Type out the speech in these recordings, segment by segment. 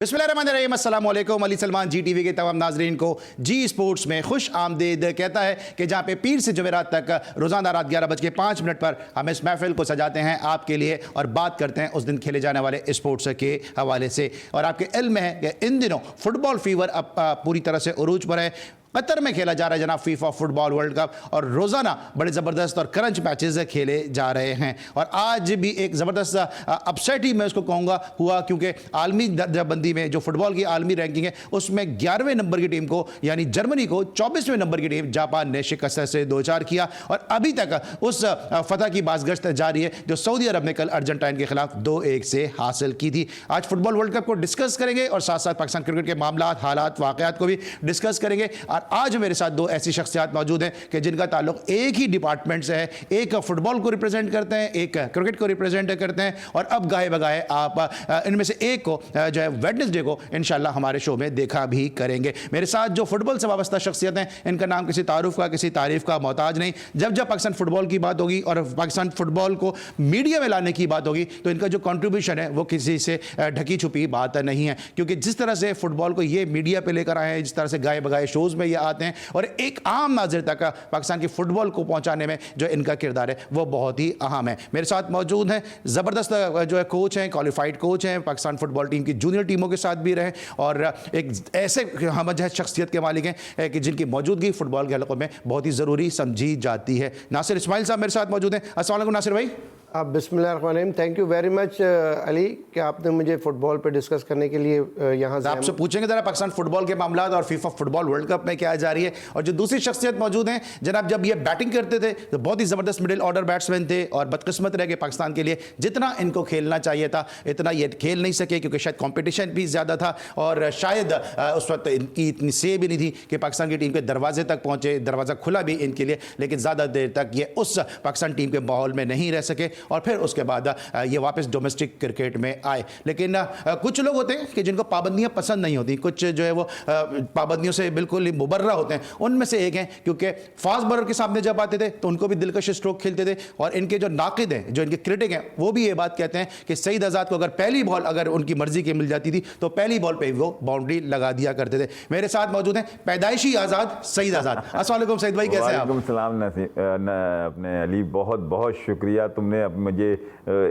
बिस्मिल्लाहिर्रहमानिर्रहीम, अस्सलाम वालेकुम। अली सलमान जी टीवी के तमाम नाजरीन को जी स्पोर्ट्स में खुश आमदीद कहता है कि जहाँ पे पीर से जुमेरात तक रोज़ाना रात 11:05 पर हम इस महफिल को सजाते हैं आपके लिए और बात करते हैं उस दिन खेले जाने वाले स्पोर्ट्स के हवाले से। और आपके इल्म में है कि इन दिनों फुटबॉल फीवर अब पूरी तरह से उरूज पर है। कतर में खेला जा रहा है जनाब फीफा फुटबॉल वर्ल्ड कप और रोज़ाना बड़े ज़बरदस्त और क्रंच मैचेस खेले जा रहे हैं। और आज भी एक ज़बरदस्त अपसेट ही मैं उसको कहूँगा हुआ, क्योंकि आलमी दर्जाबंदी में जो फुटबॉल की आलमी रैंकिंग है उसमें 11वें नंबर की टीम को यानी जर्मनी को 24वें नंबर की टीम जापान ने शिकस्त से 2-4 किया। और अभी तक उस फतह की बाज़गश्त जारी है जो सऊदी अरब ने कल अर्जेंटाइन के खिलाफ 2-1 से हासिल की थी। आज फुटबॉल वर्ल्ड कप को डिस्कस करेंगे और साथ साथ पाकिस्तान क्रिकेट के मामला, हालात, वाक़यात को भी डिस्कस करेंगे। और आज मेरे साथ दो ऐसी शख्सियात मौजूद हैं कि जिनका ताल्लुक एक ही डिपार्टमेंट से है। एक फुटबॉल को रिप्रेजेंट करते हैं, एक क्रिकेट को रिप्रेजेंट करते हैं और अब गाए बगाए आप इनमें से एक को जो है वेडनेसडे को इंशाल्लाह हमारे शो में देखा भी करेंगे। मेरे साथ जो फुटबॉल से वाबस्ता शख्सियत हैं इनका नाम किसी तारुफ का, किसी तारीफ का मोहताज नहीं। जब जब पाकिस्तान फुटबॉल की बात होगी और पाकिस्तान फुटबॉल को मीडिया में लाने की बात होगी तो इनका जो कंट्रीब्यूशन है वो किसी से ढकी छुपी बात नहीं है, क्योंकि जिस तरह से फुटबॉल को ये मीडिया पे लेकर आए हैं, जिस तरह से गाए बगाए शोज़ में ये आते हैं और एक आम नाज़िर तक पाकिस्तान की फुटबॉल को पहुंचाने में जो इनका किरदार है वो बहुत ही अहम है। मेरे साथ मौजूद हैं ज़बरदस्त जो है कोच हैं, क्वालिफाइड कोच हैं, पाकिस्तान फुटबॉल टीम की जूनियर टीमों के साथ भी रहे और एक ऐसे हमजह शख्सियत के मालिक हैं कि जिनकी मौजूदगी फुटबॉल के हलकों में बहुत ही ज़रूरी समझी जाती है। नासिर इस्माइल साहब मेरे साथ मौजूद हैं। अस्सलाम वालेकुम नासिर भाई। बिस्मिल्लाहिर्रहमानिर्रहीम। Thank you very much Ali कि आपने मुझे फ़ुटबॉल पे डिस्कस करने के लिए यहाँ से आपसे पूछेंगे ज़रा पाकिस्तान फुटबॉल के मामला और फीफा फुटबॉल वर्ल्ड कप में क्या जा रही है। और जो दूसरी शख्सियत मौजूद हैं जनाब, जब ये बैटिंग करते थे तो बहुत ही ज़बरदस्त मिडिल ऑर्डर बैट्समैन थे और बदकिस्मत रह गए पाकिस्तान के लिए। जितना इनको खेलना चाहिए था इतना ये खेल नहीं सके क्योंकि शायद कॉम्पिटिशन भी ज़्यादा था और शायद उस वक्त इनकी इतनी सेब भी नहीं थी कि पाकिस्तान की टीम के दरवाजे तक पहुँचे। दरवाज़ा खुला भी इनके लिए, लेकिन ज़्यादा देर तक ये उस पाकिस्तान टीम के माहौल में नहीं रह सके और फिर उसके बाद ये वापस डोमेस्टिक क्रिकेट में आए। लेकिन कुछ लोग होते हैं कि जिनको पाबंदियां पसंद नहीं होती, कुछ जो है वो पाबंदियों से बिल्कुल ही मुबर्रा होते हैं। उनमें से एक हैं, क्योंकि फास्ट बॉलर के सामने जब आते थे तो उनको भी दिलकश स्ट्रोक खेलते थे और इनके जो नाकिद हैं, जो इनके क्रिटिक हैं, वो भी ये बात कहते हैं कि सईद आज़ाद को अगर पहली बॉल अगर उनकी मर्जी की मिल जाती थी तो पहली बॉल पर वो बाउंड्री लगा दिया करते थे। मेरे साथ मौजूद हैं पैदाइशी आज़ाद सईद आज़ाद। अस्सलाम वालेकुम सईद भाई, कैसे हैं आप? वालेकुम सलाम अपने अली, बहुत बहुत शुक्रिया, तुमने अब मुझे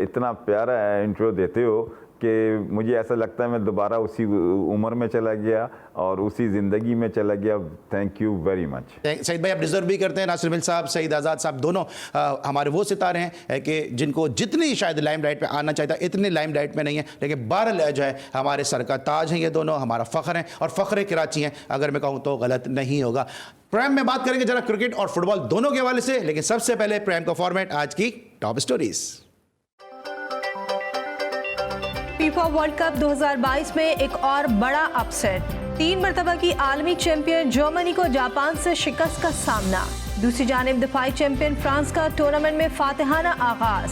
इतना प्यारा इंट्रो देते हो कि मुझे ऐसा लगता है मैं दोबारा उसी उम्र में चला गया और उसी ज़िंदगी में चला गया। Thank you very much Saeed भाई। आप डिज़र्व भी करते हैं। नासिर मिल साहब, सईद आज़ाद साहब दोनों हमारे वो सितारे हैं कि जिनको जितनी शायद लाइमलाइट पे आना चाहिए था इतने लाइमलाइट में नहीं है, लेकिन बहरहाल जो है हमारे सर का ताज हैं ये दोनों, हमारा फ़ख्र हैं और फ़ख्र कराची हैं अगर मैं कहूँ तो गलत नहीं होगा। प्रेम में बात करेंगे जरा क्रिकेट और फुटबॉल दोनों के हवाले से, लेकिन सबसे पहले प्रेम का फॉर्मेट आज की top stories. FIFA world cup 2022 में एक और बड़ा अपसेट, 3 मरतबा की आलमी चैंपियन जर्मनी को जापान से शिकस्त का सामना। दूसरी जानिब दफाई चैंपियन फ्रांस का टूर्नामेंट में फातिहाना आगाज।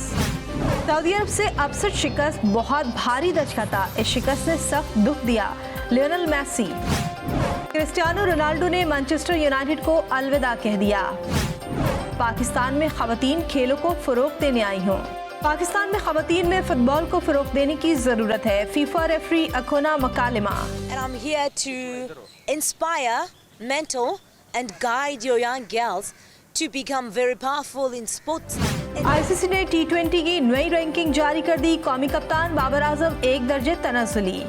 सऊदी अरब से अपसेट शिकस्त बहुत भारी दचका था। इस शिकस्त ने सख्त दुख दिया लियोनेल मेसी। क्रिस्टियानो रोनाल्डो ने मैनचेस्टर यूनाइटेड को अलविदा कह दिया। पाकिस्तान में खवातीन खेलों को फरोग देने आई हूँ। पाकिस्तान में खवातीन में फुटबॉल को फरोग देने की जरूरत है। FIFA referee Akhona Makalima. And I'm here to inspire, mentor and guide your young girls to become very powerful in sports. ICC ने T20 की नई रैंकिंग जारी कर दी। कौमी कप्तान बाबर आजम 1 दर्जे तनाजुली।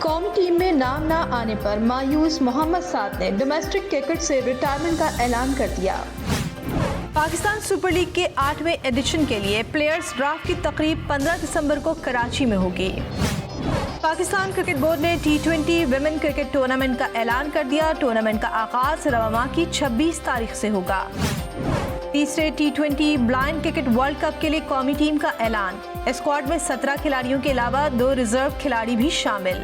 कौमी टीम में नाम न आने पर मायूस मोहम्मद साद ने डोमेस्टिक क्रिकेट से रिटायरमेंट का ऐलान कर दिया। पाकिस्तान सुपर लीग के 8वें एडिशन के लिए प्लेयर्स ड्राफ्ट की तकरीब 15 दिसंबर को कराची में होगी। पाकिस्तान क्रिकेट बोर्ड ने T20 विमेन क्रिकेट टूर्नामेंट का ऐलान कर दिया। टूर्नामेंट का आगाज रवा माह की 26 तारीख से होगा। तीसरे T20 blind cricket world cup के लिए कौमी टीम का ऐलान। स्क्वाड में 17 खिलाड़ियों के अलावा 2 रिजर्व खिलाड़ी भी शामिल।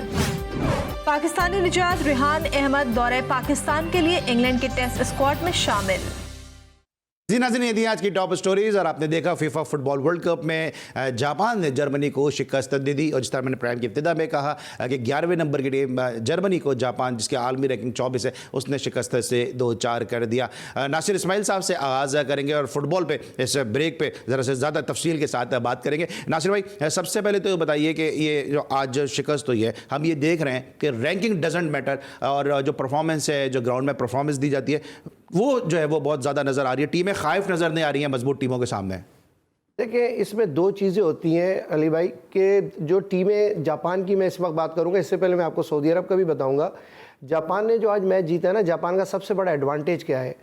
पाकिस्तानी निजात रिहान अहमद दौरे पाकिस्तान के लिए इंग्लैंड के टेस्ट स्क्वाड में शामिल। जी नाज़रीन, ये थी आज की टॉप स्टोरीज। और आपने देखा फीफा फुटबॉल वर्ल्ड कप में जापान ने जर्मनी को शिकस्त दे दी। और जिस तरह मैंने प्रोग्राम की इब्तिदा में कहा कि 11वें नंबर की टीम जर्मनी को जापान, जिसकी आलमी रैंकिंग 24 है, उसने शिकस्त से 2-4 कर दिया। नासिर इस्माइल साहब से आगाज़ करेंगे और फुटबॉल पे इस ब्रेक पे ज़रा से ज़्यादा तफसील के साथ बात करेंगे। नासिर भाई, सबसे पहले तो बताइए कि ये जो आज शिकस्त हुई है, हम ये देख रहे हैं कि रैंकिंग डजेंट मैटर, और जो परफॉर्मेंस है, जो ग्राउंड में परफॉर्मेंस दी जाती है, वो जो है वो बहुत ज़्यादा नज़र आ रही है। टीमें खाइफ नज़र नहीं आ रही हैं मजबूत टीमों के सामने। देखिए, इसमें दो चीज़ें होती हैं अली भाई, कि जो टीमें जापान की मैं इस वक्त बात करूंगा, इससे पहले मैं आपको सऊदी अरब का भी बताऊंगा। जापान ने जो आज मैच जीता है ना, जापान का सबसे बड़ा एडवांटेज क्या है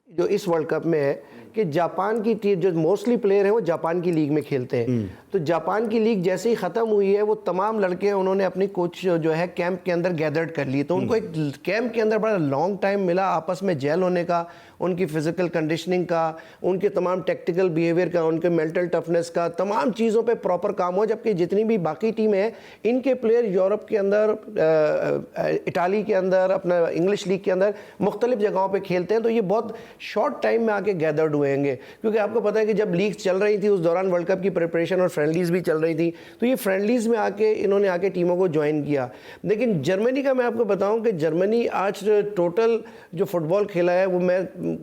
जो इस वर्ल्ड कप में है, कि जापान की टीम जो मोस्टली प्लेयर हैं वो जापान की लीग में खेलते हैं। तो जापान की लीग जैसे ही ख़त्म हुई है, वो तमाम लड़के उन्होंने अपनी कोच जो है कैंप के अंदर गैदर्ड कर लिए। तो उनको एक कैंप के अंदर बड़ा लॉन्ग टाइम मिला आपस में जेल होने का, उनकी फ़िज़िकल कंडीशनिंग का, उनके तमाम टेक्टिकल बिहेवियर का, उनके मेंटल टफनेस का, तमाम चीज़ों पे प्रॉपर काम हो। जबकि जितनी भी बाकी टीमें हैं, इनके प्लेयर यूरोप के अंदर, इटाली के अंदर, अपना इंग्लिश लीग के अंदर मुख्तलिफ जगहों पर खेलते हैं। तो ये बहुत शॉर्ट टाइम में आके गैदर्ड हुए हैं, क्योंकि आपको पता है कि जब लीग चल रही थी उस दौरान वर्ल्ड कप की प्रिपरेशन और फ्रेंडलीज भी चल रही थी, तो ये फ्रेंडलीज में आके इन्होंने आके टीमों को ज्वाइन किया। लेकिन जर्मनी का मैं आपको बताऊं कि जर्मनी आज टोटल जो फुटबॉल खेला है, वो मैं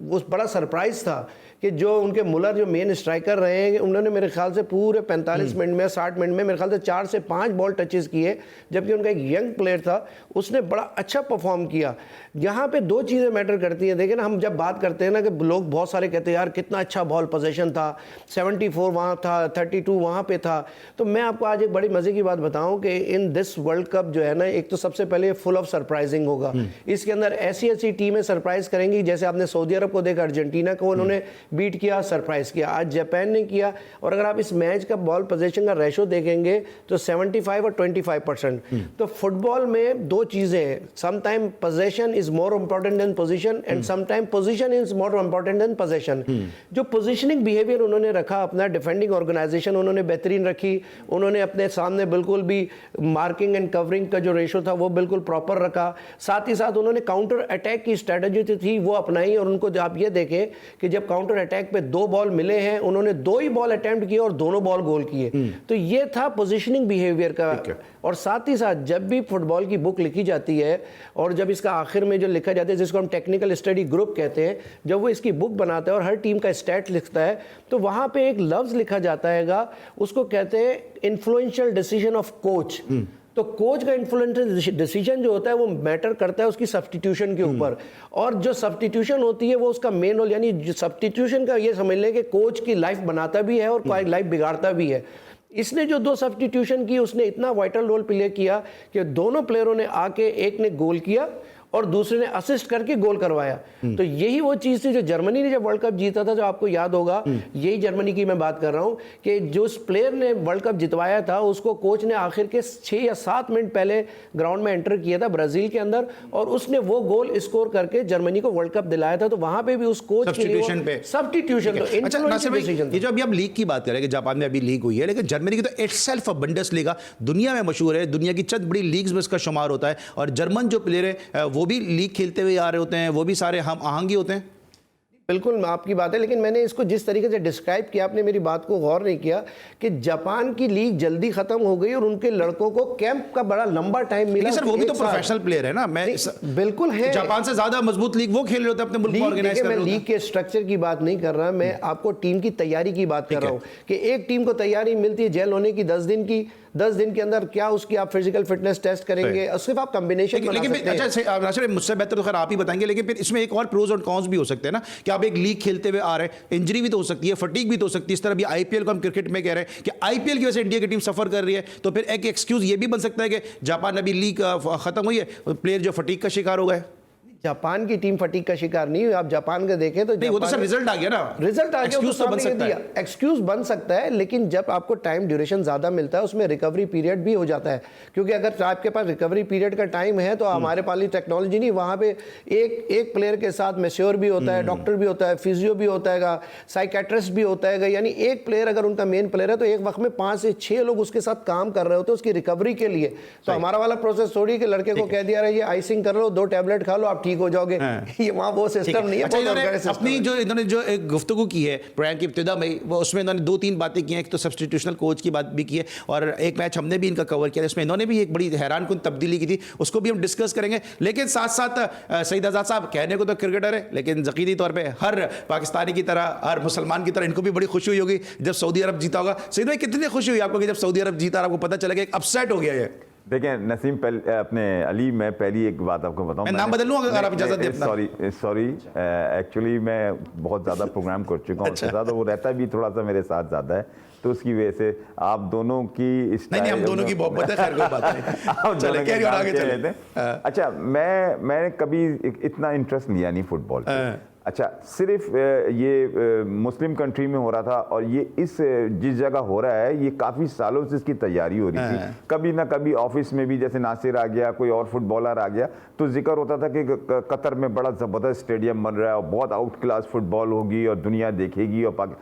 उस बड़ा सरप्राइज था कि जो उनके मुलर जो मेन स्ट्राइकर रहे हैं, उन्होंने मेरे ख्याल से पूरे 45 मिनट में, 60 मिनट में मेरे ख्याल से 4 से 5 बॉल टचेस किए, जबकि उनका एक यंग प्लेयर था, उसने बड़ा अच्छा परफॉर्म किया। यहाँ पे दो चीज़ें मैटर करती हैं। देखिए ना, हम जब बात करते हैं ना कि लोग बहुत सारे कहते हैं यार कितना अच्छा बॉल पोजीशन था, 74 वहाँ था, 32 वहाँ पे था। तो मैं आपको आज एक बड़ी मज़े की बात बताऊँ कि इन दिस वर्ल्ड कप जो है ना, एक तो सबसे पहले फुल ऑफ सरप्राइजिंग होगा। इसके अंदर ऐसी ऐसी टीमें सरप्राइज करेंगी, जैसे आपने सऊदी अरब को देखा, अर्जेंटीना को उन्होंने बीट किया, सरप्राइज किया, आज जापान ने किया। और अगर आप इस मैच का बॉल पोजीशन का रेशो देखेंगे तो 75 और 25%। तो फुटबॉल में दो चीजें हैं, sometime position is more important than position, and sometime position is more important than position. जो पोजीशनिंग बिहेवियर उन्होंने रखा, अपना डिफेंडिंग ऑर्गेनाइजेशन उन्होंने बेहतरीन रखी, उन्होंने अपने सामने बिल्कुल भी मार्किंग एंड कवरिंग का जो रेशो था वो बिल्कुल प्रॉपर रखा। साथ ही साथ उन्होंने काउंटर अटैक की स्ट्रेटजी थी वो अपनाई, और उनको आप ये देखें कि जब काउंटर अटैक पे 2 बॉल मिले हैं, उन्होंने 2 ही बॉल अटेम्प्ट किए और दोनों बॉल गोल किए। तो ये था पोजीशनिंग बिहेवियर का। और साथ ही साथ जब भी फुटबॉल की बुक लिखी जाती है, और जब इसका आखिर में जो लिखा जाता है, जिसको हम टेक्निकल स्टडी ग्रुप कहते हैं, जब वो इसकी बुक बनाता है और हर टीम का स्टैट लिखता है, तो वहां पे एक लफ्ज लिखा जाता है, उसको कहते हैं इन्फ्लुएंशियल डिसीजन ऑफ कोच। तो कोच का इन्फ्लुएंशियल डिसीजन जो होता है वो मैटर करता है उसकी सब्स्टिट्यूशन के ऊपर, और जो सब्स्टिट्यूशन होती है वो उसका मेन रोल, यानी सब्स्टिट्यूशन का ये समझ लें कि कोच की लाइफ बनाता भी है और लाइफ बिगाड़ता भी है। इसने जो 2 सब्स्टिट्यूशन की, उसने इतना वाइटल रोल प्ले किया कि दोनों प्लेयरों ने आके, एक ने गोल किया और दूसरे ने असिस्ट करके गोल करवाया। तो यही वो चीज़ थी जो जर्मनी ने जब वर्ल्ड कप जीता था, जो आपको याद होगा, यही जर्मनी की मैं बात कर रहा हूं कि जो उस प्लेयर ने वर्ल्ड कप जितवाया था, उसको कोच ने आखिर के 6 या 7 मिनट पहले ग्राउंड में एंटर किया था ब्राजील के अंदर, और उसने वो गोल स्कोर करके जर्मनी को वर्ल्ड कप दिलाया था। तो वहां पे भी उस कोच सब्स्टिट्यूशन पे सब्स्टिट्यूशन। अच्छा नासिर भाई, ये जो अभी आप लीग की बात करें कि जापान में अभी लीग हुई है, लेकिन जर्मनी की तो इटसेल्फ बुंडेसलीगा दुनिया में मशहूर है, दुनिया की चंद बड़ी लीग्स में इसका शुमार होता है, और जर्मन जो प्लेयर है वो भी लीग खेलते हुए आ रहे होते हैं, वो भी सारे हम आहंगी होते हैं। बिल्कुल आपकी बात है, लेकिन मैंने इसको जिस तरीके से डिस्क्राइब किया, आपने मेरी बात को गौर नहीं किया कि जापान की लीग जल्दी खत्म हो गई और उनके लड़कों को कैंप का बड़ा लंबा टाइम मिला। सर वो भी तो प्रोफेशनल प्लेयर है ना, मैं बिल्कुल है, जापान से ज्यादा मजबूत लीग वो खेल रहे होते हैं अपने मुल्क को ऑर्गेनाइज कर रहे होते हैं। मैं लीग के स्ट्रक्चर की बात नहीं कर रहा, मैं आपको टीम की तैयारी की बात कर रहा हूँ कि एक टीम को तैयारी मिलती है जेल होने की 10 दिन की, 10 दिन के अंदर क्या उसकी आप फिजिकल फिटनेस टेस्ट करेंगे, सिर्फ आप कॉम्बिनेशन बना सकते हैं। अच्छा नासिर, मुझसे बेहतर तो खैर आप ही बताएंगे, लेकिन फिर इसमें एक और प्रोज और कॉन्स भी हो सकते हैं ना, कि आप एक लीग खेलते हुए आ रहे हैं, इंजरी भी तो हो सकती है, फटीग भी तो हो सकती है। इस तरह भी आईपीएल को हम क्रिकेट में कह रहे हैं कि आईपीएल की वजह से इंडिया की टीम सफर कर रही है, तो फिर एक एक्सक्यूज ये भी बन सकता है कि जापान अभी लीग खत्म हुई है, प्लेयर जो फटीग का शिकार हो गए। जापान की टीम फटीग का शिकार नहीं हुई। आप जापान का देखें तो नहीं, वो तो सर रिजल्ट आ गया ना, रिजल्ट आ गया, एक्सक्यूज तो बन सकता है, एक्सक्यूज बन सकता है, लेकिन जब आपको टाइम ड्यूरेशन ज्यादा मिलता है उसमें रिकवरी पीरियड भी हो जाता है, क्योंकि अगर आपके पास रिकवरी पीरियड का टाइम है तो हमारे पास टेक्नोलॉजी नहीं, वहां पे एक प्लेयर के साथ मैश्योर भी होता है, डॉक्टर भी होता है, फिजियो भी होता है, साइकेट्रिस्ट भी होता है, यानी एक प्लेयर अगर उनका मेन प्लेयर है तो एक वक्त में 5 से 6 लोग उसके साथ काम कर रहे होते हैं उसकी रिकवरी के लिए। तो हमारा वाला प्रोसेस थोड़ी कि लड़के को कह दिया रहा है ये आइसिंग कर लो, 2 टैबलेट खा लो, आप ठीक ठीक हो जाओगे, ये वहाँ वो सिस्टम नहीं है। अच्छा, बहुत इन्होंने organized system अपनी है। जो इन्होंने जो एक गुफ्तगू की है प्रोग्राम की इब्तिदा में, वो उसमें इन्होंने 2-3 बातें की हैं। एक तो सब्स्टिट्यूशनल कोच की बात भी की है, और एक मैच हमने भी इनका कवर किया, इसमें इन्होंने भी एक बड़ी हैरानकुन तब्दीली की थी, उसको भी हम डिस्कस करेंगे। लेकिन साथ साथ सईद आज़ाद साहब कहने को तो क्रिकेटर है, लेकिन यकीनी तौर पर हर पाकिस्तानी की तरह, हर मुसलमान की तरह इनको भी बड़ी खुशी हुई होगी जब सऊदी अरब जीता होगा। सईद भाई, कितनी खुशी हुई आपको कि जब सऊदी अरब जीता और आपको पता चला कि एक अपसेट हो गया है? देखिए नसीम, अपने अली, मैं पहली एक बात आपको बताऊं, मैं नाम बदल लूं अगर आप इजाजत दें? सॉरी, एक्चुअली मैं बहुत ज़्यादा प्रोग्राम कर चुका हूँ उसके साथ, और वो रहता भी थोड़ा सा मेरे साथ ज़्यादा है, तो उसकी वजह से आप दोनों की नहीं, हम दोनों की मोहब्बत है, खैर कोई बात नहीं। चले, कैरी ऑन, आगे चले। अच्छा, मैंने कभी इतना इंटरेस्ट लिया नहीं फुटबॉल पे। अच्छा, सिर्फ ये मुस्लिम कंट्री में हो रहा था, और ये जिस जगह हो रहा है ये काफ़ी सालों से इसकी तैयारी हो रही थी। कभी ना कभी ऑफिस में भी, जैसे नासिर आ गया, कोई और फुटबॉलर आ गया, तो जिक्र होता था कि कतर में बड़ा ज़बरदस्त स्टेडियम बन रहा है और बहुत आउट क्लास फुटबॉल होगी और दुनिया देखेगी और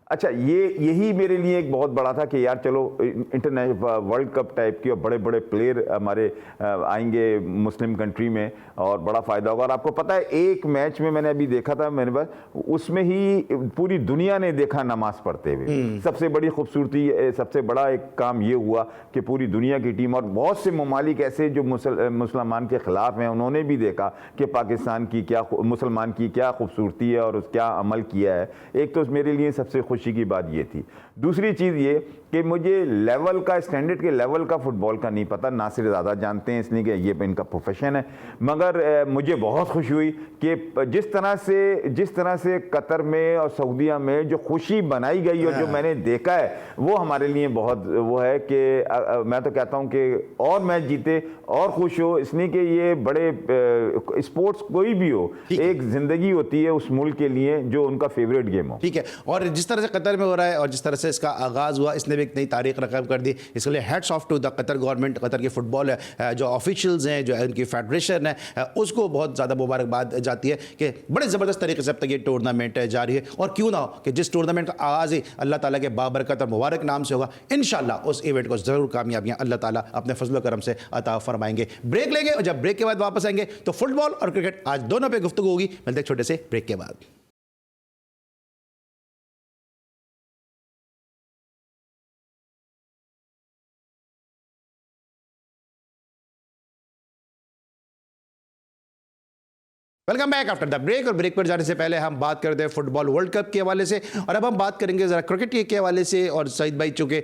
अच्छा, यही मेरे लिए एक बहुत बड़ा था कि यार चलो इंटरनेशनल वर्ल्ड कप टाइप की और बड़े बड़े प्लेयर हमारे आएंगे मुस्लिम कंट्री में और बड़ा फ़ायदा होगा। और आपको पता है, एक मैच में मैंने अभी देखा था, मेरे पास उसमें ही पूरी दुनिया ने देखा नमाज पढ़ते हुए। सबसे बड़ी खूबसूरती, सबसे बड़ा एक काम ये हुआ कि पूरी दुनिया की टीम और बहुत से ममालिक ऐसे जो मुसलमान के ख़िलाफ़ हैं, उन्होंने भी देखा कि पाकिस्तान की क्या, मुसलमान की क्या खूबसूरती है और उस क्या अमल किया है। एक तो मेरे लिए सबसे खुशी की बात ये थी। दूसरी चीज़ ये कि मुझे लेवल का, स्टैंडर्ड के लेवल का फुटबॉल का नहीं पता, नासिर ज़्यादा जानते हैं इसलिए कि ये इनका प्रोफेशन है, मगर मुझे बहुत खुशी हुई कि जिस तरह से कतर में और सऊदीया में जो खुशी बनाई गई और जो मैंने देखा है, वो हमारे लिए बहुत वो है कि मैं तो कहता हूँ कि और मैच जीते और खुश हो, इसलिए कि ये बड़े स्पोर्ट्स कोई भी हो, एक ज़िंदगी होती है उस मुल्क के लिए जो उनका फेवरेट गेम हो। ठीक है, और जिस तरह से कतर में हो रहा है और जिस तरह से इसका आगाज़ हुआ, इसने भी एक नई तारीख रकम कर दी। इसके लिए hats off to the Qatar government, Qatar के फुटबॉल जो ऑफिशियल्स हैं, जो उनकी फेडरेशन है, उसको बहुत ज़्यादा मुबारकबाद जाती है कि बड़े ज़बरदस्त तरीके से अब तक ये टूर्नामेंट जारी है। और क्यों ना हो कि जिस टूर्नामेंट का आगाज़ ही अल्लाह ताला के बाबरकत और मुबारक नाम से होगा, इंशाल्लाह उस इवेंट को ज़रूर कामयाबियाँ अल्लाह ताला अपने फजल करम से अता फरमाएंगे। ब्रेक लेंगे और जब ब्रेक के बाद वापस आएंगे तो फुटबॉल और क्रिकेट आज दोनों पे गुफ्तगू होगी। मिलते हैं छोटे से ब्रेक के बाद। Welcome back after the break. और ब्रेक पर जाने से पहले हम बात करते हैं फुटबॉल वर्ल्ड कप के हवाले से, और अब हम बात करेंगे ज़रा क्रिकेट के हवाले से। और सईद भाई चूँकि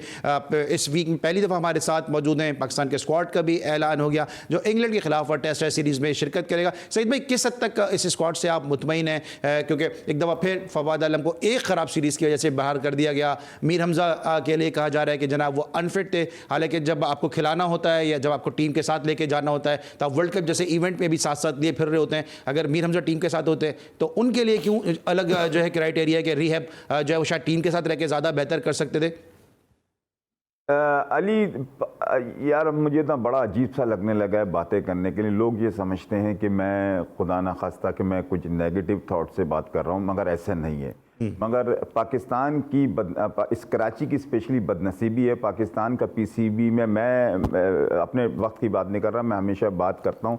इस वीक में पहली दफ़ा हमारे साथ मौजूद हैं, पाकिस्तान के स्क्वाड का भी ऐलान हो गया जो इंग्लैंड के खिलाफ टेस्ट सीरीज़ में शिरकत करेगा। सईद भाई, किस हद तक इस स्क्वाड से आप मुतमईन हैं? क्योंकि एक दफ़ा फिर फवाद आलम को एक ख़राब सीरीज़ की वजह से बाहर कर दिया गया। मीर हमज़ा के लिए कहा जा रहा है कि जनाब वो अनफिट थे, हालांकि जब आपको खिलाना होता है या जब आपको टीम के साथ लेके जाना होता है तो आप वर्ल्ड कप जैसे इवेंट में भी साथ साथ लिए फिर रहे होते हैं। अगर मीर हमज़ा टीम के साथ होते तो उनके लिए क्यों अलग जो है क्राइटेरिया कि रिहैब जो है वो शायद टीम के साथ रह के ज़्यादा बेहतर कर सकते थे? अली यार, मुझे तो बड़ा अजीब सा लगने लगा है बातें करने के लिए। लोग ये समझते हैं कि मैं खुदा न खास्ता कि मैं कुछ नेगेटिव थॉट से बात कर रहा हूँ, मगर ऐसा नहीं है। मगर पाकिस्तान की इस कराची की स्पेशली बदनसीबी है। पाकिस्तान का पीसीबी में, मैं अपने वक्त की बात नहीं कर रहा, मैं हमेशा बात करता हूँ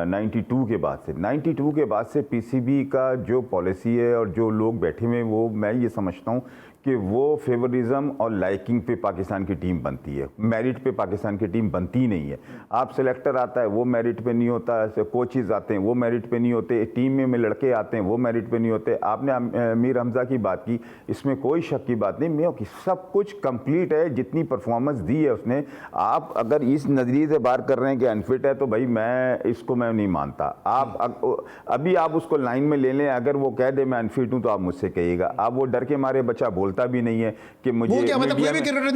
92 के बाद से। 92 के बाद से पीसीबी का जो पॉलिसी है और जो लोग बैठे हुए, वो मैं ये समझता हूँ कि वो फेवरिज्म और लाइकिंग पे पाकिस्तान की टीम बनती है, मेरिट पे पाकिस्तान की टीम बनती नहीं है। आप सेलेक्टर आता है, वो मेरिट पे नहीं होता, कोचेज़ आते हैं वो मेरिट पे नहीं होते, टीम में लड़के आते हैं वो मेरिट पे नहीं होते। आपने मीर हमज़ा की बात की, इसमें कोई शक की बात नहीं, मैं सब कुछ कंप्लीट है, जितनी परफॉर्मेंस दी है उसने। आप अगर इस नज़रिए से बात कर रहे हैं कि अनफिट है, तो भाई मैं नहीं मानता। आप अभी आप उसको लाइन में ले लें, अगर वो कह दे मैं अनफिट हूँ तो आप मुझसे कहिएगा। आप वो डर के मारे बच्चा बोलता भी नहीं है कि मुझे मतलब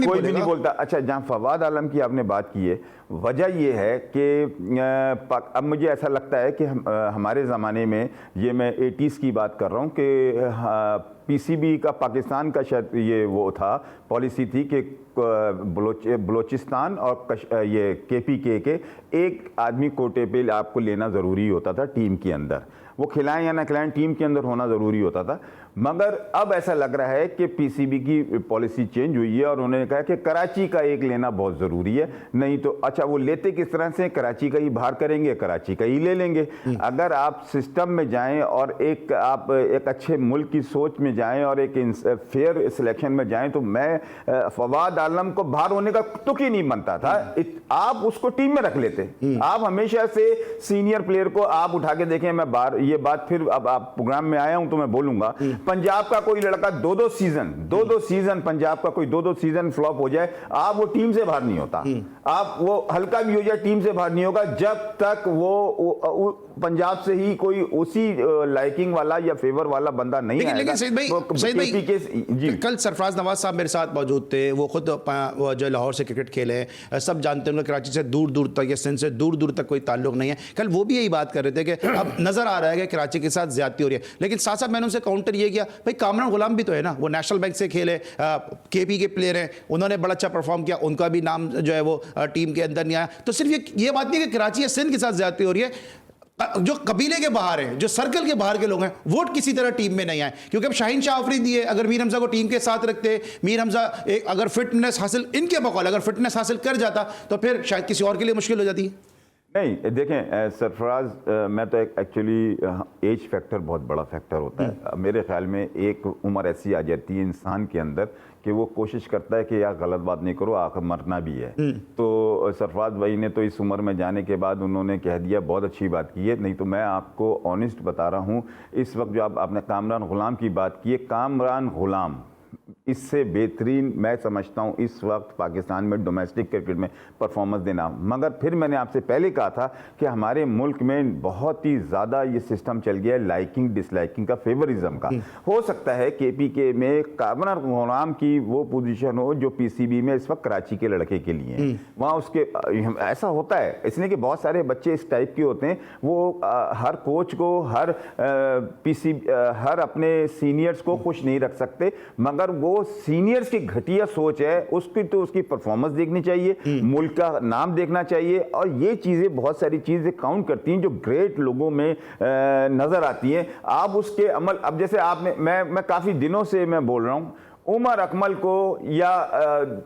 कोई भी नहीं बोलता। अच्छा, जहां फवाद आलम की आपने बात की है, वजह यह है कि अब मुझे ऐसा लगता है कि हमारे ज़माने में, ये मैं 80s की बात कर रहा हूं, कि पीसीबी का पाकिस्तान का शायद ये वो था, पॉलिसी थी कि बलोचिस्तान और ये केपीके के एक आदमी कोटे पे आपको लेना ज़रूरी होता था टीम के अंदर, वो खिलाएं या ना खिलाएं टीम के अंदर होना ज़रूरी होता था। मगर अब ऐसा लग रहा है कि पीसीबी की पॉलिसी चेंज हुई है और उन्होंने कहा कि कराची का एक लेना बहुत ज़रूरी है, नहीं तो अच्छा वो लेते किस तरह से, कराची का ही बाहर करेंगे, कराची का ही ले लेंगे। अगर आप सिस्टम में जाएं और आप एक अच्छे मुल्क की सोच में जाएं और एक फेयर सिलेक्शन में जाएं, तो मैं फवाद आलम को बाहर होने का तुक ही नहीं बनता था। आप उसको टीम में रख लेते, आप हमेशा से सीनियर प्लेयर को आप उठा के देखें। मैं बाहर ये बात फिर अब आप प्रोग्राम में आया हूं तो मैं बोलूंगा, पंजाब का कोई लड़का दो सीजन पंजाब का कोई दो सीजन फ्लॉप हो जाए, आप वो टीम से बाहर नहीं होता, आप वो हल्का भी हो जाए टीम से बाहर नहीं होगा जब तक वो पंजाब से ही कोई उसी लाइकिंग वाला या फेवर वाला बंदा नहीं आएगा। लेकिन सईद भाई जी, कल सरफराज नवाज साहब मेरे साथ मौजूद थे, वो खुद जो लाहौर से क्रिकेट खेले हैं, सब जानते हैं, कराची से दूर दूर तक या सिंध से दूर दूर तक कोई ताल्लुक नहीं है। कल वो भी यही बात कर रहे थे कि अब नजर आ रहा है कि कराची के साथ ज्यादती हो रही है, लेकिन साथ साथ मैंने उनसे काउंटर ये किया, भाई कामरान गुलाम भी तो है ना, वो नेशनल बैंक से खेले, केपी के प्लेयर हैं, उन्होंने बड़ा अच्छा परफॉर्म किया, उनका भी नाम जो है वो टीम के अंदर नहीं आया। तो सिर्फ ये बात नहीं है कि कराची या सिंध के साथ ज्यादती हो रही है, जो कबीले के बाहर हैं, जो सर्कल के बाहर के लोग हैं, वोट किसी तरह टीम में नहीं आए। क्योंकि अब शाहीन शाह आफरीदी है, अगर मीर हमजा को टीम के साथ रखते, मीर हमजा अगर फिटनेस हासिल, इनके बकौल अगर फिटनेस हासिल कर जाता तो फिर शायद किसी और के लिए मुश्किल हो जाती। नहीं देखें सरफराज, मैं तो एक्चुअली एज फैक्टर बहुत बड़ा फैक्टर होता है। मेरे ख्याल में एक उम्र ऐसी आ जाती है इंसान के अंदर कि वो कोशिश करता है कि यार गलत बात नहीं करो, आखिर मरना भी है। तो सरफराज भाई ने तो इस उम्र में जाने के बाद उन्होंने कह दिया, बहुत अच्छी बात की है। नहीं तो मैं आपको ऑनेस्ट बता रहा हूँ, इस वक्त जो आपने कामरान गुलाम की बात की है, कामरान गुलाम इससे बेहतरीन मैं समझता हूं इस वक्त पाकिस्तान में डोमेस्टिक क्रिकेट में परफॉर्मेंस देना। मगर फिर मैंने आपसे पहले कहा था कि हमारे मुल्क में बहुत ही ज़्यादा ये सिस्टम चल गया है लाइकिंग डिसलाइकिंग का, फेवरिज्म का। हो सकता है केपीके में कामरान गुलाम की वो पोजीशन हो जो पीसीबी में इस वक्त कराची के लड़के के लिए वहाँ उसके ऐसा होता है, इसलिए कि बहुत सारे बच्चे इस टाइप के होते हैं, वो हर कोच को हर अपने सीनियर्स को खुश नहीं रख सकते, मगर वो सीनियर्स की घटिया सोच है, उसकी तो उसकी परफॉर्मेंस देखनी चाहिए, मुल्क का नाम देखना चाहिए, और ये चीजें बहुत सारी चीजें काउंट करती हैं जो ग्रेट लोगों में नजर आती हैं। आप उसके अमल, अब जैसे आपने मैं काफी दिनों से मैं बोल रहा हूं, उमर अकमल को या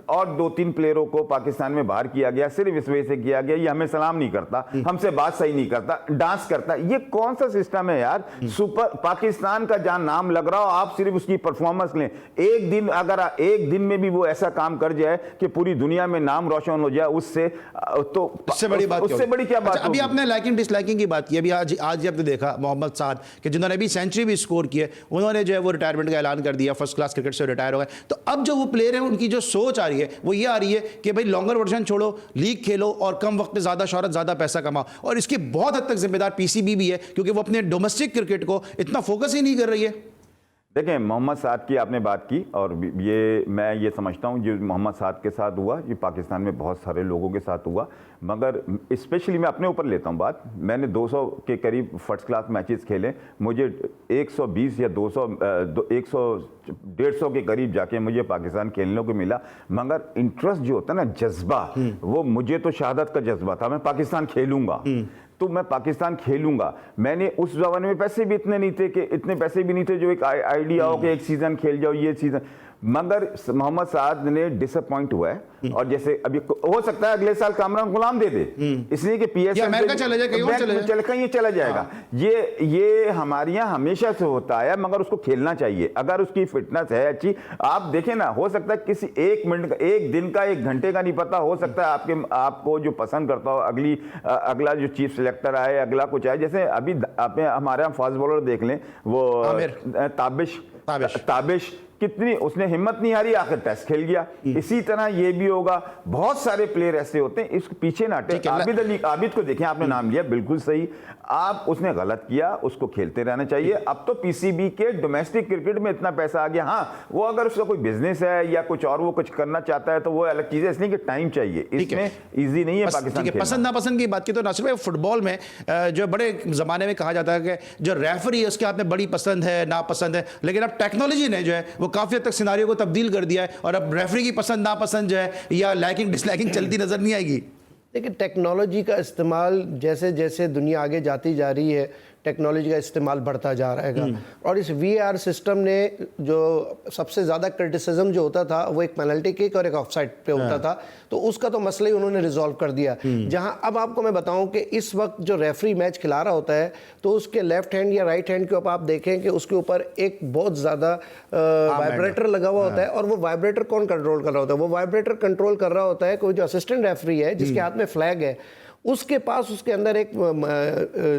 और 2-3 प्लेयरों को पाकिस्तान में बाहर किया गया, सिर्फ इस वजह से किया गया ये हमें सलाम नहीं करता, हमसे बात सही नहीं करता, डांस करता। ये कौन सा सिस्टम है यार? सुपर पाकिस्तान का जहां नाम लग रहा हो, आप सिर्फ उसकी परफॉर्मेंस लें। एक दिन अगर एक दिन में भी वो ऐसा काम कर जाए कि पूरी दुनिया में नाम रोशन हो जाए, उससे तो उससे बड़ी क्या बात? अभी आपने लाइकिंग डिसलाइकिंग की बात की, अभी आज आपने देखा मोहम्मद साद कि जिन्होंने अभी सेंचुरी भी स्कोर की है, उन्होंने जो है वो रिटायरमेंट का ऐलान कर दिया, फर्स्ट क्लास क्रिकेट से रिटायर हो गए। तो अब जो वो प्लेयर हैं उनकी जो सोच आ रही है वो ये आ रही है कि भाई लॉन्गर वर्जन छोड़ो, लीग खेलो और कम वक्त में ज्यादा शोहरत, ज्यादा पैसा कमाओ। और इसकी बहुत हद तक जिम्मेदार पीसीबी भी है, क्योंकि वो अपने डोमेस्टिक क्रिकेट को इतना फोकस ही नहीं कर रही है। देखें, मोहम्मद साद की आपने बात की, और ये मैं ये समझता हूँ जो मोहम्मद साद के साथ हुआ, ये पाकिस्तान में बहुत सारे लोगों के साथ हुआ, मगर स्पेशली मैं अपने ऊपर लेता हूँ बात। मैंने 200 के करीब फर्स्ट क्लास मैचेस खेले, मुझे 120 या 200 100-150 के करीब जाके मुझे पाकिस्तान खेलने को मिला, मगर इंटरेस्ट जो होता है ना, जज्बा, वो मुझे तो शहादत का जज्बा था, मैं पाकिस्तान खेलूंगा तो मैं पाकिस्तान खेलूंगा। मैंने उस जमाने में पैसे भी इतने नहीं थे कि इतने पैसे भी नहीं थे जो एक आइडिया हो कि एक सीजन खेल जाओ, ये सीजन। मगर मोहम्मद साद ने डिसअपॉइंट हुआ है, और जैसे अभी हो सकता है अगले साल कामरान गुलाम दे दे, इसलिए कि पीएसएल अमेरिका चला जाए, कहीं चला जाएगा। ये हमारे यहाँ हमेशा से होता है, मगर उसको खेलना चाहिए अगर उसकी फिटनेस है अच्छी। आप देखें ना, हो सकता है किसी 1 मिनट का, 1 दिन का, 1 घंटे का नहीं पता, हो सकता है आपको जो पसंद करता हो अगला जो चीफ सिलेक्टर आए, अगला कुछ आए। जैसे अभी हमारे यहाँ फास्ट बॉलर देख लें, वो ताबिश कितनी उसने हिम्मत नहीं हारी, आखिर टेस्ट खेल गया। इसी तरह ये भी होगा, बहुत सारे प्लेयर ऐसे होते हैं, इसके पीछे ना हटे। आबिद को देखें, आपने नाम लिया, बिल्कुल सही, आप उसने गलत किया, उसको खेलते रहना चाहिए। अब तो पीसीबी के डोमेस्टिक क्रिकेट में इतना पैसा आ गया, हाँ वो अगर उसका कोई बिजनेस है या कुछ और वो कुछ करना चाहता है तो वो अलग चीज है, इसलिए कि टाइम चाहिए, इसमें इजी नहीं है पाकिस्तान खेलना। पसंद नापसंद की बात की तो नासिर भाई, फुटबॉल में जो बड़े जमाने में कहा जाता है कि जो रेफरी है उसके हाथ में बड़ी पसंद है नापसंद है, लेकिन अब टेक्नोलॉजी ने जो है वो काफी हद तक सिनारियो को तब्दील कर दिया है और अब रेफरी की पसंद नापसंद जो है या लाइकिंग डिसलाइकिंग चलती नजर नहीं आएगी। देखिए, टेक्नोलॉजी का इस्तेमाल जैसे जैसे दुनिया आगे जाती जा रही है, टेक्नोलॉजी का इस्तेमाल बढ़ता जा रहेगा। और इस वीआर सिस्टम ने जो सबसे ज़्यादा क्रिटिसिज्म जो होता था वो एक पेनल्टी किक और एक ऑफसाइड पे होता था, तो उसका तो मसला ही उन्होंने रिजॉल्व कर दिया। जहां अब आपको मैं बताऊं कि इस वक्त जो रेफरी मैच खिला रहा होता है तो उसके लेफ्ट हैंड या राइट हैंड के ऊपर आप देखें कि उसके ऊपर एक बहुत ज़्यादा वाइब्रेटर लगा हुआ होता है, और वो वाइब्रेटर कौन कंट्रोल कर रहा होता है? वो वाइब्रेटर कंट्रोल कर रहा होता है कोई जो असिस्टेंट रेफरी है जिसके हाथ में फ्लैग है, उसके पास उसके अंदर एक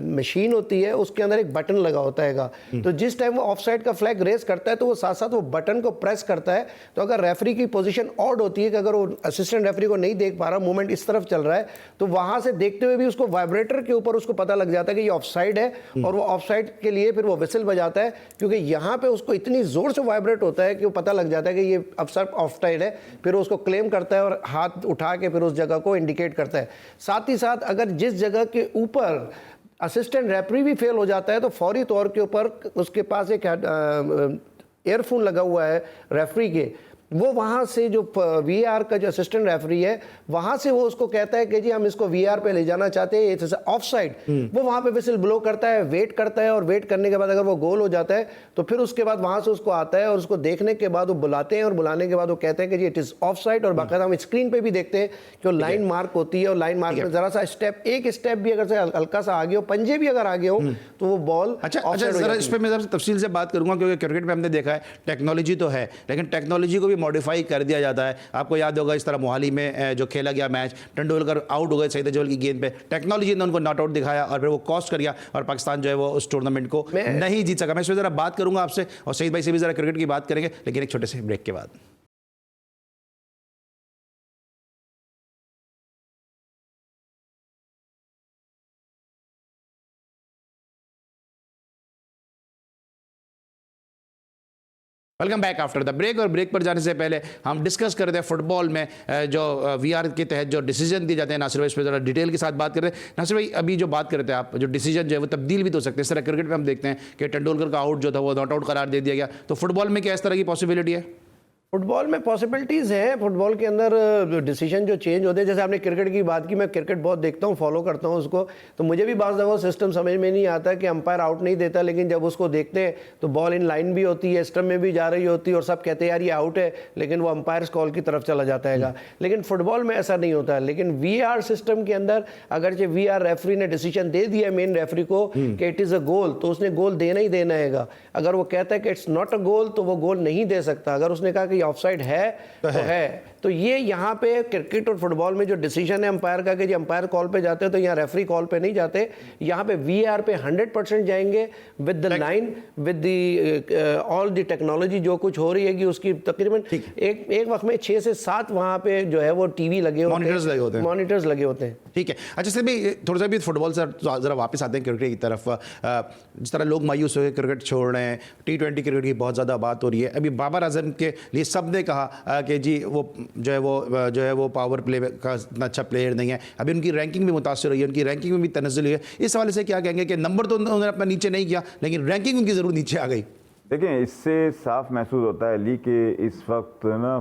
मशीन होती है, उसके अंदर एक बटन लगा होता है। तो जिस टाइम वो ऑफसाइड का फ्लैग रेस करता है तो वो साथ साथ वो बटन को प्रेस करता है। तो अगर रेफरी की पोजीशन ऑड होती है कि अगर वो असिस्टेंट रेफरी को नहीं देख पा रहा, मूवमेंट इस तरफ चल रहा है, तो वहां से देखते हुए भी उसको वाइब्रेटर के ऊपर उसको पता लग जाता है कि ये ऑफसाइड है, और वो ऑफसाइड के लिए फिर वो विसिल बजाता है, क्योंकि यहाँ पे उसको इतनी जोर से वाइब्रेट होता है कि वो पता लग जाता है कि ये ऑफसाइड है। फिर उसको क्लेम करता है और हाथ उठा के फिर उस जगह को इंडिकेट करता है। साथ ही साथ अगर जिस जगह के ऊपर असिस्टेंट रेफरी भी फेल हो जाता है तो फौरी तौर के ऊपर उसके पास एक एयरफोन लगा हुआ है रेफरी के, वो वहाँ से जो वीआर का जो असिस्टेंट रेफरी है वहाँ से वो उसको कहता है कि जी हम इसको वीआर पे ले जाना चाहते हैं, जैसे ऑफ साइड, वो वहाँ पे विसिल ब्लो करता है, वेट करता है, और वेट करने के बाद अगर वो गोल हो जाता है तो फिर उसके बाद वहाँ से उसको आता है और उसको देखने के बाद वो बुलाते हैं, और बुलाने के बाद वो कहते हैं कि जी इट इज़ ऑफ साइड। और बाकायदा हम स्क्रीन पर भी देखते हैं कि वो लाइन मार्क होती है, और लाइन मार्क में ज़रा सा स्टेप, एक स्टेप भी अगर से हल्का सा आगे हो, पंजे भी अगर आगे हो तो वो बॉल। अच्छा, जरा इस पर मैं जरा तफसील से बात करूंगा, क्योंकि क्रिकेट में हमने देखा है टेक्नोलॉजी तो है, लेकिन टेक्नोलॉजी को भी मॉडिफाई कर दिया जाता है। आपको याद होगा इस तरह मोहाली में जो खेला गया मैच, तेंदुलकर आउट हो गए सईद अजमल की गेंद पे, टेक्नोलॉजी ने उनको नॉट आउट दिखाया और फिर वो कॉस्ट कर गया और पाकिस्तान जो है वो उस टूर्नामेंट को नहीं जीत सका। मैं इस पर जरा बात करूंगा आपसे और सईद भाई से भी जरा क्रिकेट की बात करेंगे, लेकिन एक छोटे से ब्रेक के बाद। Welcome back after the break. और ब्रेक पर जाने से पहले हम डिस्कस कर रहे थे फुटबॉल में जो वीआर के तहत जो डिसीजन दिए जाते हैं। नासिर भाई इस पर जरा डिटेल के साथ बात कर रहे हैं। नासिर भाई, अभी जो बात कर रहे थे आप, जो डिसीजन जो है वो तब्दील भी तो हो सकते हैं। इस तरह क्रिकेट में हम देखते हैं कि तेंदुलकर का आउट जो था वो नॉट आउट करार दे दिया गया, तो फुटबॉल में क्या इस तरह की पॉसिबिलिटी है? फुटबॉल में पॉसिबिलिटीज़ हैं। फुटबॉल के अंदर डिसीजन जो चेंज होते हैं, जैसे आपने क्रिकेट की बात की, मैं क्रिकेट बहुत देखता हूँ, फॉलो करता हूँ उसको, तो मुझे भी बाज़ दफ़ा सिस्टम समझ में नहीं आता कि अंपायर आउट नहीं देता, लेकिन जब उसको देखते हैं तो बॉल इन लाइन भी होती है, स्टंप में भी जा रही होती है, और सब कहते हैं यार ये आउट है, लेकिन वो अंपायर्स कॉल की तरफ चला जाता है। लेकिन फुटबॉल में ऐसा नहीं होता। लेकिन वीआर सिस्टम के अंदर अगरचे वीआर रेफरी ने डिसीजन दे दिया मेन रेफरी को कि इट इज़ अ गोल, तो उसने गोल देना ही देना है। अगर वो कहता है कि इट्स नॉट अ गोल तो वो गोल नहीं दे सकता। अगर उसने कहा कि ऑफसाइड है तो है। तो ये यहाँ पे क्रिकेट और फुटबॉल में जो डिसीजन है अंपायर का कि जी अंपायर कॉल पे जाते हैं, तो यहाँ रेफरी कॉल पे नहीं जाते, यहाँ पे वीआर पे 100% जाएंगे with the line, with the all the technology जो कुछ हो रही है कि उसकी तकरीबन एक वक्त में 6 से 7 वहाँ पे जो है वो टीवी लगे होते हैं, मॉनिटर्स लगे होते हैं। ठीक है। अच्छा सर भाई, थोड़ा सा भी फुटबॉल से जरा वापस आते हैं क्रिकेट की तरफ। जिस तरह लोग मायूस होकर क्रिकेट छोड़ रहे हैं, T20 क्रिकेट की बहुत ज़्यादा बात हो रही है। अभी बाबर आजम के लिए सब ने कहा कि जी वो जो है वो पावर प्ले का इतना अच्छा प्लेयर नहीं है। अभी उनकी रैंकिंग भी मुतासर हुई है, उनकी रैंकिंग में भी तनज़्ज़ुल हुई है। इस हवाले से क्या कहेंगे कि नंबर तो उन्होंने अपना नीचे नहीं किया, लेकिन रैंकिंग उनकी ज़रूर नीचे आ गई? देखिए, इससे साफ महसूस होता है अली कि इस वक्त ना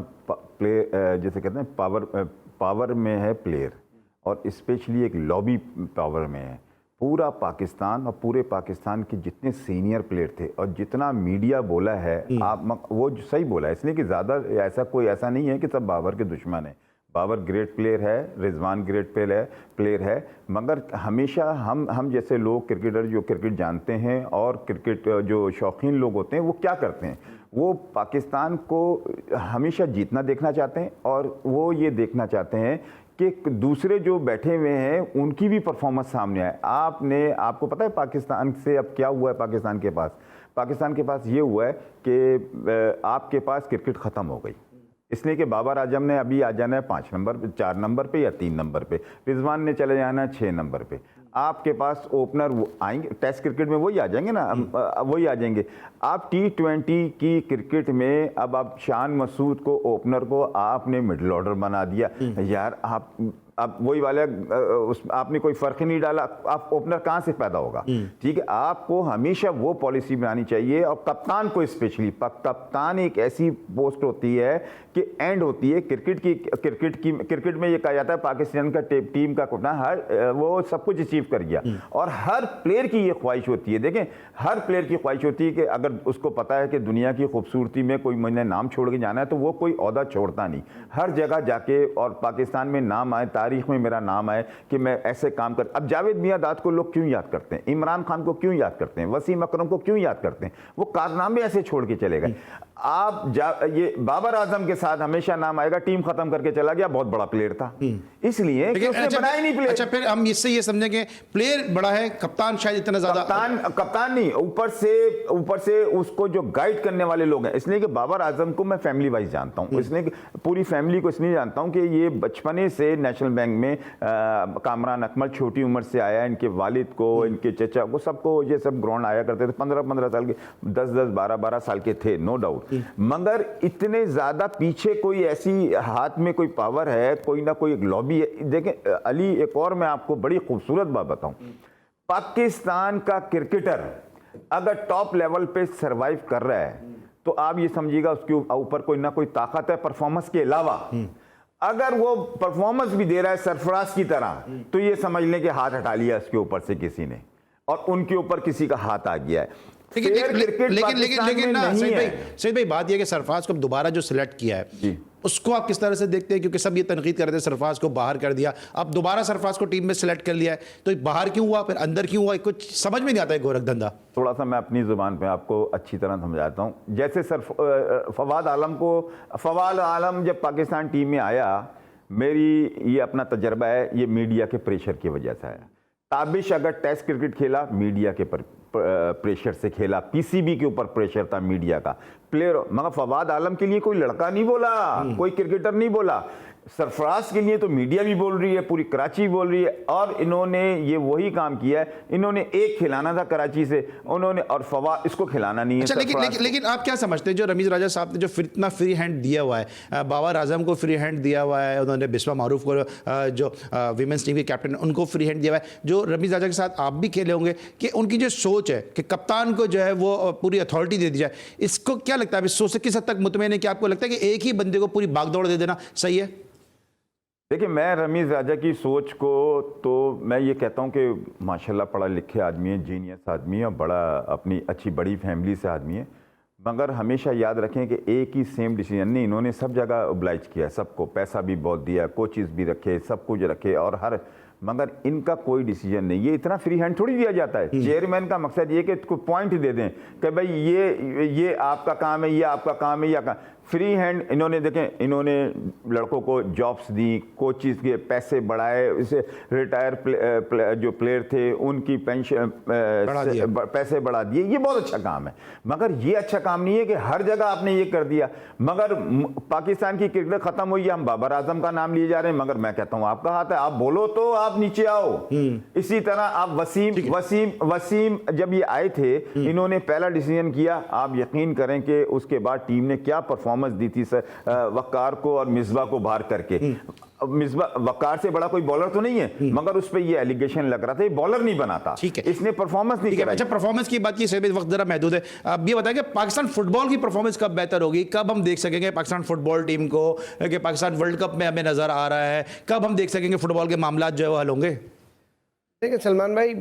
जैसे कहते हैं पावर में है प्लेयर, और स्पेशली एक लॉबी पावर में है पूरा पाकिस्तान। और पूरे पाकिस्तान के जितने सीनियर प्लेयर थे और जितना मीडिया बोला है, आप वो सही बोला है, इसलिए कि ज़्यादा ऐसा नहीं है कि सब बाबर के दुश्मन है। बाबर ग्रेट प्लेयर है, रिजवान ग्रेट प्लेयर है, मगर हमेशा हम जैसे लोग क्रिकेटर जो क्रिकेट जानते हैं और क्रिकेट जो शौकीन लोग होते हैं वो क्या करते हैं, वो पाकिस्तान को हमेशा जीतना देखना चाहते हैं, और वो ये देखना चाहते हैं कि दूसरे जो बैठे हुए हैं उनकी भी परफॉर्मेंस सामने आए। आपको पता है पाकिस्तान से अब क्या हुआ है? पाकिस्तान के पास पाकिस्तान के पास ये हुआ है कि आपके पास क्रिकेट ख़त्म हो गई, इसलिए कि बाबर आजम ने अभी आ जाना है 5 नंबर पे, 4 नंबर पे या 3 नंबर पे, रिजवान ने चले जाना है 6 नंबर पे। आपके पास ओपनर आएंगे, टेस्ट क्रिकेट में वही आ जाएंगे ना, वही आ जाएंगे। आप T20 की क्रिकेट में अब आप शान मसूद को, ओपनर को आपने मिडिल ऑर्डर बना दिया यार। आप वही वाले आपने कोई फर्क ही नहीं डाला, आप ओपनर कहाँ से पैदा होगा? ठीक है, आपको हमेशा वो पॉलिसी बनानी चाहिए। और कप्तान को स्पेशली, कप्तान एक ऐसी पोस्ट होती है कि एंड होती है क्रिकेट में ये कहा जाता है पाकिस्तान का टीम का कप्तान हर वो सब कुछ अचीव कर गया। और हर प्लेयर की ये ख्वाहिश होती है, देखें हर प्लेयर की ख्वाहिश होती है कि अगर उसको पता है कि दुनिया की खूबसूरती में कोई मैंने नाम छोड़ के जाना है तो वो कोई ओहदा छोड़ता नहीं, हर जगह जाके और पाकिस्तान में नाम आए, तारीख में मेरा नाम आए कि मैं ऐसे काम कर। अब जावेद मियांदाद को लोग क्यों याद करते हैं, इमरान खान को क्यों याद करते हैं, वसीम अकरम को क्यों याद करते हैं? वो कारनामे ऐसे छोड़ के चले गए। आप ये बाबर आजम के साथ हमेशा नाम आएगा, टीम खत्म करके चला गया, बहुत बड़ा प्लेयर था, इसलिए कि उसने बनाया नहीं प्लेयर। अच्छा, फिर हम इससे ये समझेंगे प्लेयर बड़ा है, कप्तान शायद इतना ज्यादा कप्तान नहीं, ऊपर से उसको जो गाइड करने वाले लोग हैं। इसलिए कि बाबर आजम को मैं फैमिली वाइज जानता हूं, इसलिए पूरी फैमिली को इसलिए जानता हूं कि ये बचपने से नेशनल बैंक में कामरान अकमल छोटी उम्र से आया, इनके वालिद को, इनके चचा को, सबको ये सब ग्राउंड आया करते थे। 15-15 साल के, 10-10, 12-12 साल के थे, नो डाउट। मगर इतने ज्यादा पीछे कोई ऐसी हाथ में कोई पावर है, कोई ना कोई एक लॉबी है। देखें अली, एक और मैं आपको बड़ी खूबसूरत बात बताऊं, पाकिस्तान का क्रिकेटर अगर टॉप लेवल पे सरवाइव कर रहा है तो आप ये समझिएगा उसके ऊपर कोई ना कोई ताकत है परफॉर्मेंस के अलावा। अगर वो परफॉर्मेंस भी दे रहा है सरफराज की तरह, तो ये समझ लें कि हाथ हटा लिया उसके ऊपर से किसी ने, और उनके ऊपर किसी का हाथ आ गया है। लेकिन ना सईद भाई बात यह कि सरफराज को दोबारा जो सिलेक्ट किया है उसको आप किस तरह से देखते हैं? क्योंकि सब ये तनकीद कर रहे थे सरफराज को बाहर कर दिया, अब दोबारा सरफराज को टीम में सिलेक्ट कर लिया है, तो बाहर क्यों हुआ, फिर अंदर क्यों हुआ, कुछ समझ में नहीं आता है गोरख धंधा। थोड़ा सा मैं अपनी जुबान पे आपको अच्छी तरह समझाता हूँ। जैसे फवाद आलम जब पाकिस्तान टीम में आया, मेरी ये अपना तजर्बा है, ये मीडिया के प्रेशर की वजह से आया। ताबिश अगर टेस्ट क्रिकेट खेला, मीडिया के प्रेशर से खेला, पीसीबी के ऊपर प्रेशर था मीडिया का, प्लेयर। मगर फवाद आलम के लिए कोई लड़का नहीं बोला, कोई क्रिकेटर नहीं बोला, सरफराज के लिए तो मीडिया भी बोल रही है, पूरी कराची बोल रही है। और इन्होंने ये वही काम किया है, इन्होंने एक खिलाना था कराची से, उन्होंने, और फवाद इसको खिलाना नहीं है। अच्छा, लेकिन आप क्या समझते हैं जो रमीज राजा साहब ने जो इतना फ्री हैंड दिया हुआ है, बाबर आजम को फ्री हैंड दिया हुआ है, उन्होंने बिस्वा मारूफ को जो विमेंस टीम के कैप्टन उनको फ्री हैंड दिया हुआ है, जो रमीज राजा के साथ आप भी खेले होंगे, कि उनकी जो सोच है कि कप्तान को जो है वो पूरी अथॉरिटी दे दी जाए, इसको क्या लगता है, इस सोच से किस हद तक मुतमईन है कि आपको लगता है कि एक ही बंदे को पूरी बागदौड़ दे देना सही है? देखिए, मैं रमीज राजा की सोच को तो मैं ये कहता हूँ कि माशाल्लाह पढ़ा लिखे आदमी है, जीनियस आदमी है, और बड़ा अपनी अच्छी बड़ी फैमिली से आदमी है। मगर हमेशा याद रखें कि एक ही सेम डिसीजन नहीं, इन्होंने सब जगह ओब्लाइज किया, सबको पैसा भी बहुत दिया, कोचेस भी रखे, सब कुछ रखे, और हर, मगर इनका कोई डिसीजन नहीं। ये इतना फ्री हैंड थोड़ी दिया जाता है। चेयरमैन का मकसद ये कि कोई पॉइंट दे दें कि भाई ये आपका काम है, ये आपका काम है, या का फ्री हैंड। इन्होंने देखें, इन्होंने लड़कों को जॉब्स दी, कोचेस के पैसे बढ़ाए, इसे रिटायर जो प्लेयर थे उनकी पेंशन पैसे बढ़ा दिए, ये बहुत अच्छा काम है। मगर ये अच्छा काम नहीं है कि हर जगह आपने ये कर दिया। मगर पाकिस्तान की क्रिकेट खत्म हुई है, हम बाबर आजम का नाम लिए जा रहे हैं, मगर मैं कहता हूँ आपका हाथ है, आप बोलो तो आप नीचे आओ। इसी तरह आप वसीम जब ये आए थे, इन्होंने पहला डिसीजन किया, आप यकीन करें कि उसके बाद टीम ने क्या परफॉर्मेंस दी थी सर, वकार को और मिसबा को बाहर करके। मिसबा वकार से बड़ा कोई बॉलर तो नहीं है, मगर उस पे ये एलिगेशन लग रहा था ये बॉलर नहीं बनाता, ठीक है, इसने परफॉर्मेंस नहीं किया। अच्छा, परफॉर्मेंस की बात की सही, वक्त जरा महदूद है, अब ये बताएं कि पाकिस्तान फुटबॉल की परफॉर्मेंस कब बेहतर होगी, कब हम देख सकेंगे पाकिस्तान फुटबॉल टीम को, कि पाकिस्तान वर्ल्ड कप में हमें नजर आ रहा है, कब हम देख सकेंगे फुटबॉल के मामला जो है वो हल होंगे? देखिए सलमान भाई,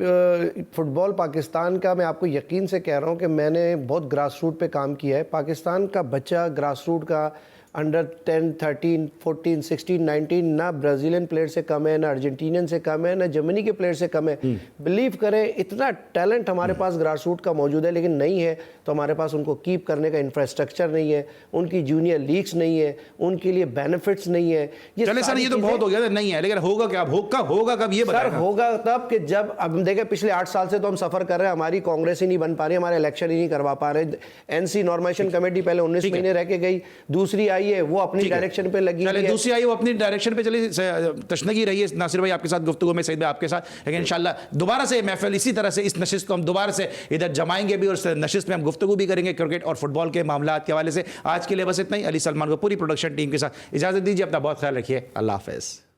फुटबॉल पाकिस्तान का मैं आपको यकीन से कह रहा हूँ कि मैंने बहुत ग्रास रूट पे काम किया है। पाकिस्तान का बच्चा ग्रास रूट का अंडर 10, 13, 14, 16, 19 ना ब्राज़ीलियन प्लेयर से कम है, ना अर्जेंटीनियन से कम है, ना जर्मनी के प्लेयर से कम है। बिलीव करें, इतना टैलेंट हमारे पास ग्रास रूट का मौजूद है, लेकिन नहीं है तो हमारे पास उनको कीप करने का इंफ्रास्ट्रक्चर नहीं है, उनकी जूनियर लीग्स नहीं है, उनके लिए बेनिफिट्स नहीं है। चले सर, ये तो बहुत हो गया नहीं है, लेकिन होगा क्या? होगा कब ये सर बताएगा? होगा तब कि जब, अब हम देखें पिछले 8 साल से तो हम सफर कर रहे हैं, हमारी कांग्रेस ही नहीं बन पा रही, हमारे इलेक्शन ही नहीं करवा पा रहे। एनसी नॉर्मेशन कमेटी पहले 19 महीने रह के गई, दूसरी आई है वो अपनी डायरेक्शन पे लगी चले, हुई है। दूसरी आई वो अपनी डायरेक्शन पे चली, तशनगी रही है नासिर भाई आपके साथ गुफ्तगू में, सईद भाई आपके साथ, लेकिन इंशाल्लाह दोबारा से महफिल इसी तरह से, इस नशिस्त को हम दोबारा से इधर जमाएंगे भी और इस नशिस्त में हम गुफ्तगू भी करेंगे क्रिकेट और फुटबॉल के मामलात के हवाले से। आज के लिए बस इतना ही। अली सलमान को पूरी प्रोडक्शन टीम के साथ इजाजत दीजिए, अपना बहुत ख्याल रखिए, अल्लाह हाफिज़।